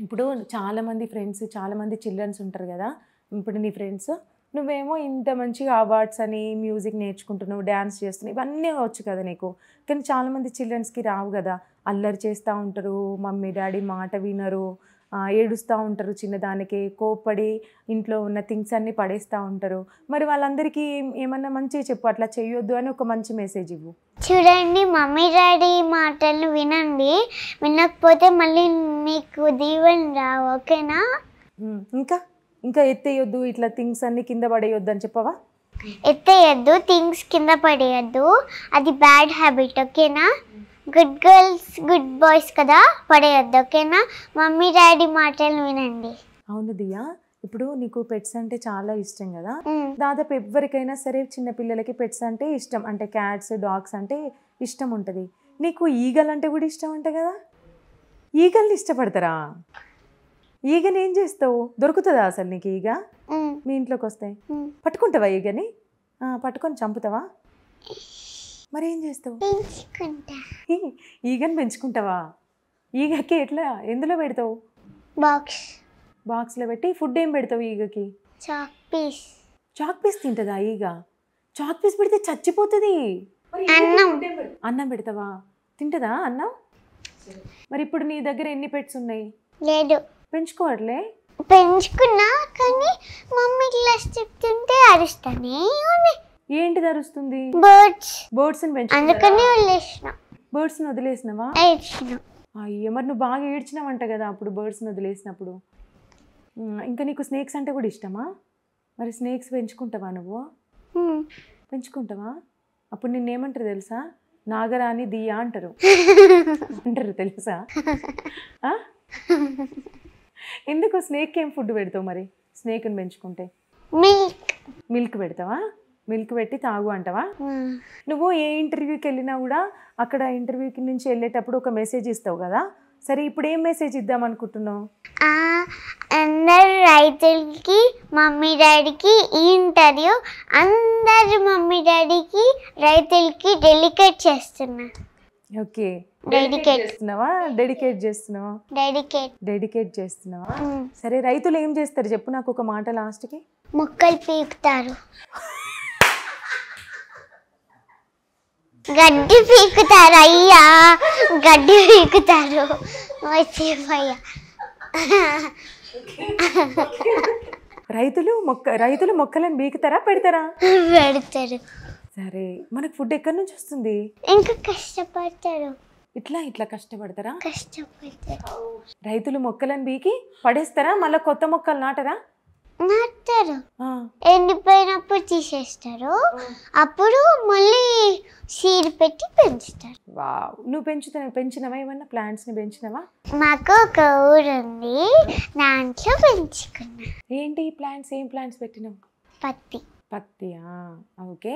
ఇప్పుడు చాలామంది ఫ్రెండ్స్, చాలామంది చిల్డ్రన్స్ ఉంటారు కదా! ఇప్పుడు నీ ఫ్రెండ్స్, నువ్వేమో ఇంత మంచిగా అవార్డ్స్ అని, మ్యూజిక్ నేర్చుకుంటున్నావు, డాన్స్ చేస్తున్నావు, ఇవన్నీ వచ్చు కదా నీకు. కానీ చాలామంది చిల్డ్రన్స్‌కి రావు కదా! అల్లరి చేస్తూ ఉంటారు, మమ్మీ, డ్యాడీ మాట వినరు, ఏడుస్తూ ఉంటారు చిన్నదానికే, కోప్పడి ఇంట్లో ఉన్న థింగ్స్ అన్నీ పడేస్తూ ఉంటారు. మరి వాళ్ళందరికీ ఏమన్నా మంచిగా చెప్పు, అట్లా చేయొద్దు అని ఒక మంచి మెసేజ్ ఇవ్వు. చూడండి, మమ్మీ డాడీ మాటలు వినండి. వినకపోతే మళ్ళీ మీకు దీవెన రావు, ఓకేనా? ఇంకా ఇంకా ఎత్తేయొద్దు, ఇట్లా థింగ్స్ అన్నీ కింద పడేయొద్దు అని చెప్పవా? ఎత్తేయద్దు, థింగ్స్ కింద పడేయద్దు, అది బ్యాడ్ హ్యాబిట్, ఓకేనా? గుడ్ గర్ల్స్ గుడ్ బాయ్స్ కదా, పడేయద్దు, ఓకేనా? మమ్మీ డాడీ మాటలు వినండి. అవును దియా, ఇప్పుడు నీకు పెట్స్ అంటే చాలా ఇష్టం కదా. దాదాపు ఎవరికైనా సరే చిన్నపిల్లలకి పెట్స్ అంటే ఇష్టం, అంటే క్యాట్స్, డాగ్స్ అంటే ఇష్టం ఉంటుంది. నీకు ఈగలు అంటే కూడా ఇష్టం అంట కదా. ఈగల్ని ఇష్టపడతారా? ఈగని ఏం చేస్తావు? దొరుకుతుందా అసలు నీకు ఈగ? మీ ఇంట్లోకి వస్తాయి, పట్టుకుంటావా ఈగని? పట్టుకొని చంపుతావా? మరి ఏం చేస్తావు? ఈగని పెంచుకుంటావా? ఈగకి ఎట్లా, ఎందులో పెడతావు? బాక్స్లో పెట్టి. ఫుడ్ ఏం పెడతావు ఈగకి? చాక్ పీస్ తింటుందా ఈగ? చాక్ పీస్ పెడితే చచ్చిపోతుంది. అన్నం పెడతావా? తింటుందా అన్నం? మరి ఇప్పుడు నీ దగ్గర ఎన్ని పెట్స్ ఉన్నాయి? లేదు. పెంచుకున్నా, కానీ మమ్మీ క్లాస్ చెప్తుంటే అరుస్తానే. ఏంటిది అరుస్తుంది? బర్డ్స్ని పెంచు, అందుకని బర్డ్స్ని వదిలేసినావా? అయ్యో, మరి నువ్వు బాగా ఏడ్చినావంట కదా అప్పుడు బర్డ్స్ని వదిలేసినప్పుడు. ఇంకా నీకు స్నేక్స్ అంటే కూడా ఇష్టమా? మరి స్నేక్స్ పెంచుకుంటావా నువ్వు? పెంచుకుంటావా? అప్పుడు నిన్నేమంటారు తెలుసా? నాగరాణి దియా అంటారు తెలుసా? ఎందుకు స్నేక్ ఏం ఫుడ్ పెడతావు మరి? స్నేక్ని పెంచుకుంటే మిల్క్ పెడతావా? మిల్క్ పెట్టి తాగు అంటావా? నువ్వు ఏ ఇంటర్వ్యూకి వెళ్ళినా కూడా అక్కడ ఇంటర్వ్యూకి నుంచి వెళ్ళేటప్పుడు ఒక మెసేజ్ ఇస్తావు కదా. సరే, ఇప్పుడు ఏం మెసేజ్ ఇద్దాం అనుకుంటున్నావు? అందరు రైతులకి, మమ్మీ డాడీకి ఈ ఇంటర్వ్యూ అందరు మమ్మీ డాడీకి రైతులకి డెడికేట్ చేస్తున్నా. ఓకే, డెడికేట్ చేస్తున్నావా? సరే, రైతులు ఏం చేస్తారు చెప్పు నాకు ఒక మాట లాస్ట్కి. మొక్కలు పీకుతారు, గడ్డి పీకుతారు. అయ్యా, గడ్డి పీకుతారు. రైతులు మొక్కలను పీకుతారా, పెడతారా? పెడతారు. సరే, మనకు ఫుడ్ ఎక్కడి నుంచి వస్తుంది? ఇంకా కష్టపడతారు. ఇట్లా కష్టపడతారా? రైతులు మొక్కలను పీకి పడేస్తారా? మళ్ళీ కొత్త మొక్కలు నాటరా? నాటుతారు. ఎండిపోయినప్పుడు తీసేస్తారు, అప్పుడు మళ్ళీ సీడ్ పెట్టి పెంచుతారు. వావ్, నువ్వు పెంచినవా ఏమన్నా ప్లాంట్స్ని పెంచినవా? మాకు ఒక ఊరు ఉంది, దాంట్లో పెంచుకున్నా. ఏంటి ప్లాంట్స్? ఏం ప్లాంట్స్ పెట్టినావు? పత్తియా? ఓకే.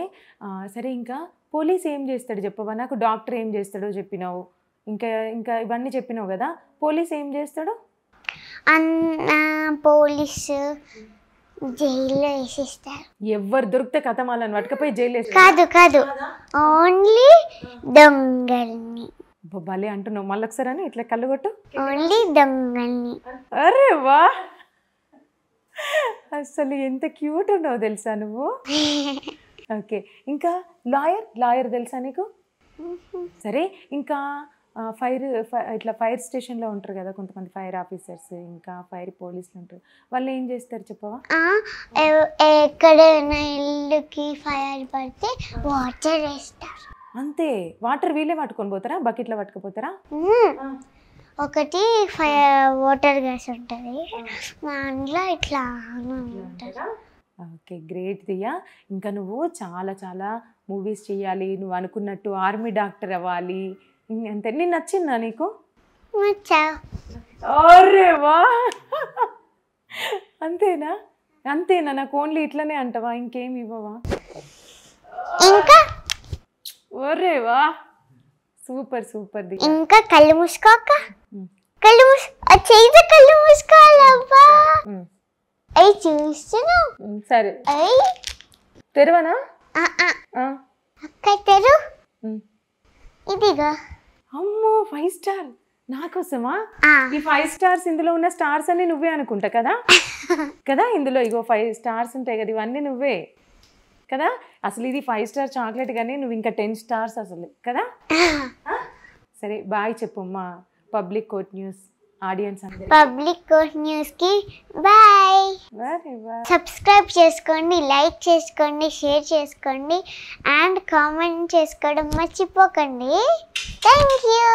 సరే, ఇంకా పోలీస్ ఏం చేస్తాడు చెప్పవా నాకు? డాక్టర్ ఏం చేస్తాడో చెప్పినావు, ఇంకా ఇవన్నీ చెప్పినావు కదా. పోలీస్ ఏం చేస్తాడు? పోలీసు జైల్లో వేసేస్తారు. ఎవరు దొరికితే కథ వాళ్ళని పట్టుకపోయి జైలు కాదు, ఓన్లీ దొంగల్ని. భలే అంటున్నావు, మళ్ళీ ఒకసారి అని ఇట్లా కళ్ళు కొట్టు. ఓన్లీ దొంగల్ని. అరే వా, అసలు ఎంత క్యూట్ ఉన్నావు తెలుసా నువ్వు. ఓకే, ఇంకా లాయర్ తెలుసా నీకు? సరే, ఇంకా ఫైర్ స్టేషన్లో ఉంటారు కదా కొంతమంది ఫైర్ ఆఫీసర్స్, ఇంకా ఫైర్ పోలీసులు ఉంటారు. వాళ్ళు ఏం చేస్తారు చెప్పవా? ఎక్కడైనా ఇల్లుకి ఫైర్ పడితే వాటర్ వేస్తారు. అంతే? వాటర్ వీళ్ళే పట్టుకొని పోతారా? బకెట్లో పట్టుకుపోతారా? ఒకటి వాటర్ గ్యాస్ ఉంటుంది, దాంట్లో ఇట్లా ఉంటుంది. ఓకే, గ్రేట్ దియా. ఇంకా నువ్వు చాలా చాలా మూవీస్ చేయాలి, నువ్వు అనుకున్నట్టు ఆర్మీ డాక్టర్ అవ్వాలి. అంతే, నేను నచ్చిందా నీకు? అరే వా, అంతేనా? నాకు ఓన్లీ ఇట్లనే అంటావా, ఇంకేం ఇవ్వవా? ఒరే వా, సూపర్ ది. ఇంకా కళ్ళు మూసుకోక, కళ్ళు మూసుకోవాలబ్బా. అవి చూస్తున్నా. సరే, తెరవనా? అక్క తెరు. ఇదిగా. అమ్మో, 5 స్టార్. నా కోసమా? ఆ, ఈ 5 స్టార్స్ ఇందులో ఉన్న స్టార్స్ అన్ని నువ్వే అనుకుంటా కదా కదా, ఇందులో ఇగో 5 స్టార్స్ ఉంటాయి కదా, ఇవన్నీ నువ్వే కదా. అసలు ఇది 5 స్టార్ చాక్లెట్ కానీ నువ్వు ఇంకా 10 స్టార్స్ అసలు కదా. ఆ? సరే బాయ్ చెప్పు మా పబ్లిక్ కోర్ట్ న్యూస్ ఆడియన్స్ అందరికీ. పబ్లిక్ కోర్ట్ న్యూస్కి బాయ్. Very bye. సబ్స్క్రైబ్ చేసుకోండి, లైక్ చేసుకోండి, షేర్ చేసుకోండి అండ్ కామెంట్ చేసుకోవడం మర్చిపోకండి. Thank you.